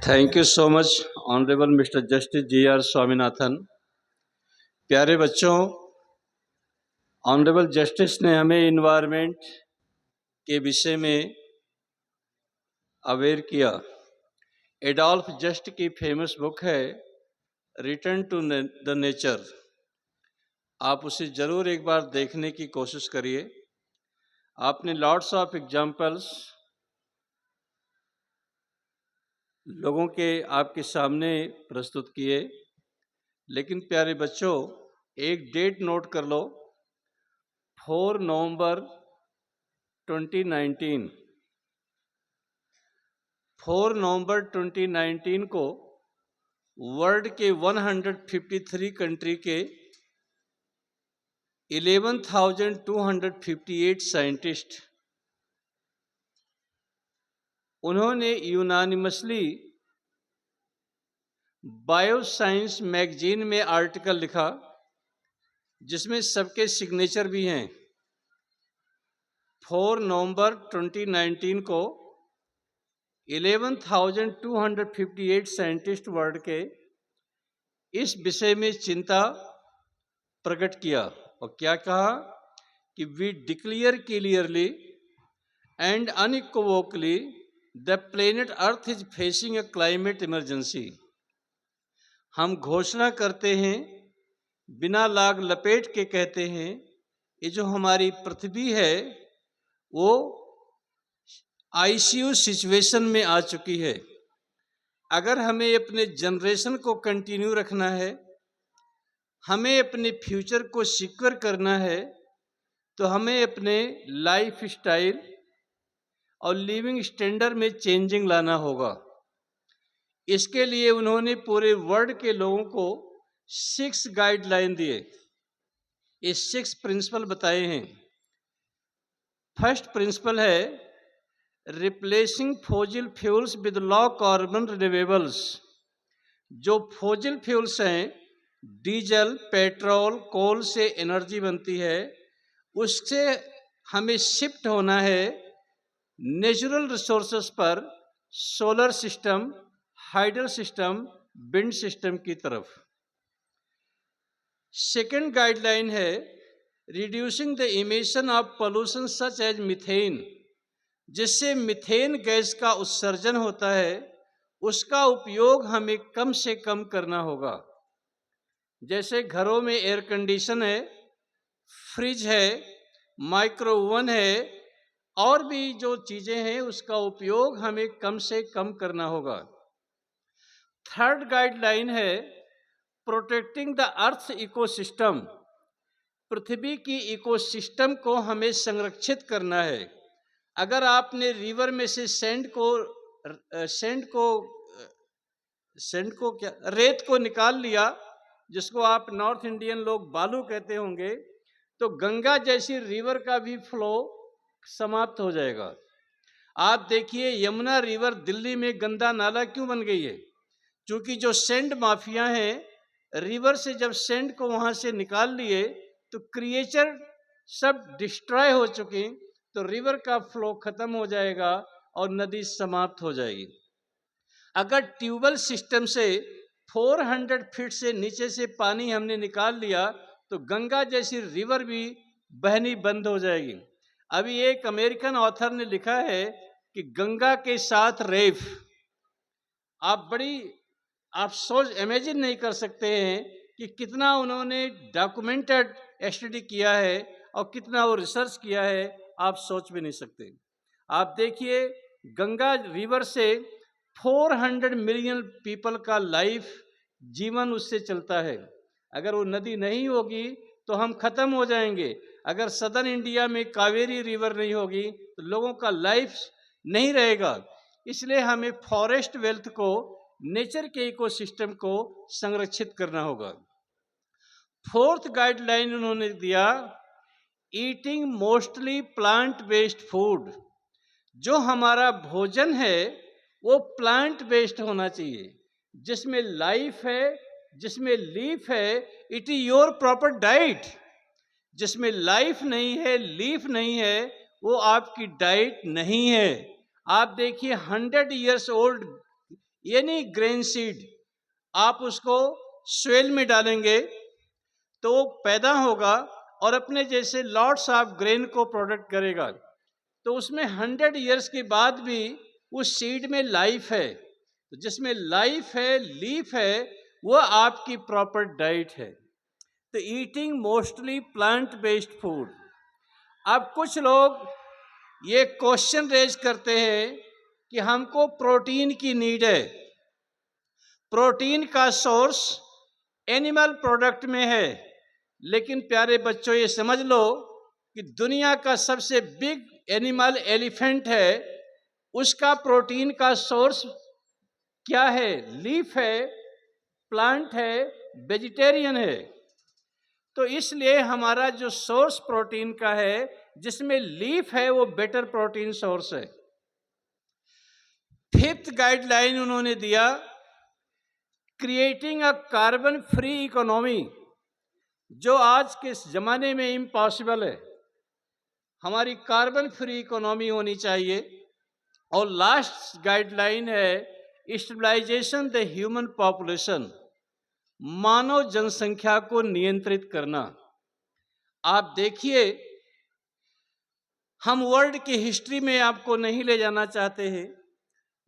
Thank you so much honourable mister justice G.R.. Swaminathan. प्यारे बच्चों, honourable justice ने हमें इन्वायरमेंट के विषय में अवेयर किया। एडोल्फ जस्ट की फेमस बुक है रिटर्न टू द नेचर। आप उसे जरूर एक बार देखने की कोशिश करिए। आपने लॉट्स ऑफ एग्जाम्पल्स लोगों के आपके सामने प्रस्तुत किए, लेकिन प्यारे बच्चों एक डेट नोट कर लो, 4 नवंबर 2019। 4 नवंबर 2019 को वर्ल्ड के 153 कंट्री के 11,258 साइंटिस्ट उन्होंने यूनानिमसली बायोसाइंस मैगजीन में आर्टिकल लिखा, जिसमें सबके सिग्नेचर भी हैं। 4 नवंबर 2019 को 11,258 साइंटिस्ट वर्ल्ड के इस विषय में चिंता प्रकट किया और क्या कहा कि we declare clearly and unequivocally the planet earth is facing a climate emergency. हम घोषणा करते हैं, बिना लाग लपेट के कहते हैं, ये जो हमारी पृथ्वी है वो आईसीयू सिचुएशन में आ चुकी है। अगर हमें अपने जनरेशन को कंटिन्यू रखना है, हमें अपने फ्यूचर को सिक्योर करना है, तो हमें अपने लाइफ स्टाइल और लिविंग स्टैंडर्ड में चेंजिंग लाना होगा। इसके लिए उन्होंने पूरे वर्ल्ड के लोगों को 6 गाइडलाइन दिए। ये 6 प्रिंसिपल बताए हैं। फर्स्ट प्रिंसिपल है replacing fossil fuels with low carbon renewables. जो फॉसिल फ्यूल्स हैं, डीजल, पेट्रोल, कोल से एनर्जी बनती है, उससे हमें शिफ्ट होना है नेचुरल रिसोर्सेस पर, solar system, hydel system, wind system की तरफ। सेकेंड गाइडलाइन है reducing the emission of pollution such as methane. जिससे मीथेन गैस का उत्सर्जन होता है, उसका उपयोग हमें कम से कम करना होगा। जैसे घरों में एयर कंडीशन है, फ्रिज है, माइक्रो ओवन है, और भी जो चीजें हैं उसका उपयोग हमें कम से कम करना होगा। थर्ड गाइडलाइन है प्रोटेक्टिंग द अर्थ इकोसिस्टम। पृथ्वी की इकोसिस्टम को हमें संरक्षित करना है। अगर आपने रिवर में से रेत को निकाल लिया, जिसको आप नॉर्थ इंडियन लोग बालू कहते होंगे, तो गंगा जैसी रिवर का भी फ्लो समाप्त हो जाएगा। आप देखिए यमुना रिवर दिल्ली में गंदा नाला क्यों बन गई है? क्योंकि जो सैंड माफिया हैं, रिवर से जब सैंड को वहां से निकाल लिए तो क्रिएचर सब डिस्ट्रॉय हो चुके, तो रिवर का फ्लो खत्म हो जाएगा और नदी समाप्त हो जाएगी। अगर ट्यूबवेल सिस्टम से 400 फीट से नीचे से पानी हमने निकाल लिया तो गंगा जैसी रिवर भी बहनी बंद हो जाएगी। अभी एक अमेरिकन ऑथर ने लिखा है कि गंगा के साथ रेप। आप सोच इमेजिन नहीं कर सकते हैं कि कितना उन्होंने डॉक्यूमेंटेड स्टडी किया है और कितना वो रिसर्च किया है, आप सोच भी नहीं सकते। आप देखिए गंगा रिवर से 400 मिलियन पीपल का लाइफ जीवन उससे चलता है। अगर वो नदी नहीं होगी तो हम खत्म हो जाएंगे। अगर सदर्न इंडिया में कावेरी रिवर नहीं होगी तो लोगों का लाइफ नहीं रहेगा। इसलिए हमें फॉरेस्ट वेल्थ को, नेचर के इकोसिस्टम को संरक्षित करना होगा। फोर्थ गाइडलाइन उन्होंने दिया eating mostly plant based food. जो हमारा भोजन है वो प्लांट बेस्ड होना चाहिए, जिसमें लाइफ है, जिसमें लीफ है। It is your proper diet. जिसमें लाइफ नहीं है, लीफ नहीं है, वो आपकी डाइट नहीं है। आप देखिए 100 इयर्स ओल्ड यानी ग्रेन सीड, आप उसको सोइल में डालेंगे तो वो पैदा होगा और अपने जैसे लॉट्स ऑफ ग्रेन को प्रोडक्ट करेगा। तो उसमें 100 ईयर्स के बाद भी उस सीड में लाइफ है। तो जिसमें लाइफ है, लीफ है, वो आपकी प्रॉपर डाइट है। तो eating mostly plant based food. अब कुछ लोग ये क्वेश्चन रेज करते हैं कि हमको प्रोटीन की नीड है, प्रोटीन का सोर्स एनिमल प्रोडक्ट में है। लेकिन प्यारे बच्चों, ये समझ लो कि दुनिया का सबसे बिग एनिमल एलिफेंट है, उसका प्रोटीन का सोर्स क्या है? लीफ है, प्लांट है, वेजिटेरियन है। तो इसलिए हमारा जो सोर्स प्रोटीन का है, जिसमें लीफ है, वो बेटर प्रोटीन सोर्स है। फिफ्थ गाइडलाइन उन्होंने दिया, creating a carbon free economy, जो आज के जमाने में इम्पॉसिबल है। हमारी कार्बन फ्री इकोनॉमी होनी चाहिए। और लास्ट गाइडलाइन है, स्टेबलाइजेशन द ह्यूमन पॉपुलेशन, मानव जनसंख्या को नियंत्रित करना। आप देखिए, हम वर्ल्ड की हिस्ट्री में आपको नहीं ले जाना चाहते हैं,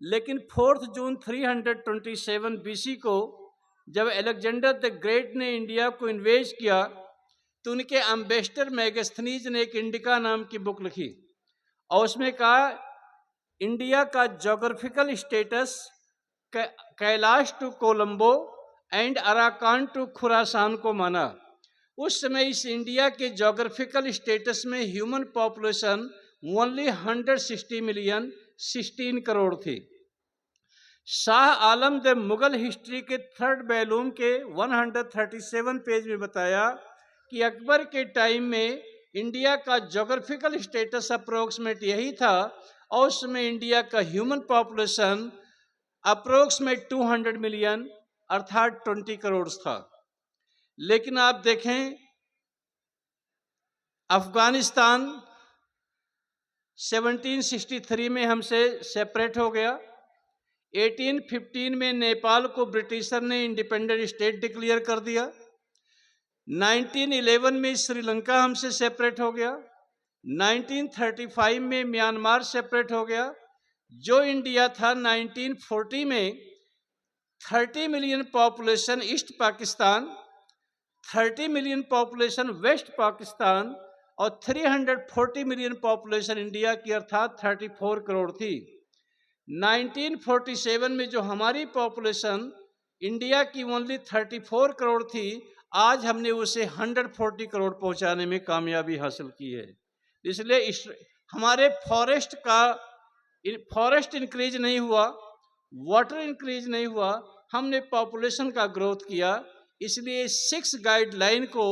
लेकिन 4 जून 327 बीसी को जब अलेक्जेंडर द ग्रेट ने इंडिया को इन्वेज किया, तो उनके एम्बेसडर मैगस्थनीज ने एक इंडिका नाम की बुक लिखी और उसमें कहा, इंडिया का geographical status Kailash to Colombo and Arakan to Khurasan को माना। उस समय इस इंडिया के जोग्राफिकल स्टेटस में human population only 160 million 16 crore थी। शाह आलम द मुगल हिस्ट्री के 3rd वॉल्यूम के 137 पेज में बताया कि अकबर के टाइम में इंडिया का जोग्राफिकल स्टेटस अप्रोक्सीमेट यही था और उसमें इंडिया का ह्यूमन पॉपुलेशन अप्रोक्सीमेट 200 मिलियन अर्थात 20 करोड़ था। लेकिन आप देखें, अफगानिस्तान 1763 में हमसे सेपरेट हो गया। 1815 में नेपाल को ब्रिटिशर ने इंडिपेंडेंट स्टेट डिक्लेयर कर दिया। 1911 में श्रीलंका हमसे सेपरेट हो गया। 1935 में म्यांमार सेपरेट हो गया। जो इंडिया था 1940 में 30 million population east Pakistan, 30 million population west Pakistan और 340 मिलियन पॉपुलेशन इंडिया की अर्थात 34 करोड़ थी। 1947 में जो हमारी पॉपुलेशन इंडिया की ओनली 34 करोड़ थी, आज हमने उसे 140 करोड़ पहुंचाने में कामयाबी हासिल की है। इसलिए हमारे फॉरेस्ट इंक्रीज नहीं हुआ, वाटर इंक्रीज नहीं हुआ, हमने पॉपुलेशन का ग्रोथ किया। इसलिए 6 गाइडलाइन को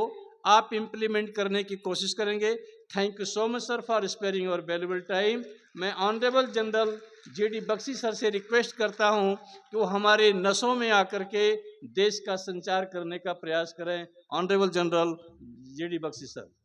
आप इम्प्लीमेंट करने की कोशिश करेंगे। Thank you so much sir for sparing your valuable time. मैं honourable general G D. Bakshi sir से रिक्वेस्ट करता हूं कि वो हमारे नसों में आकर के देश का संचार करने का प्रयास करें। Honourable general G D. Bakshi sir.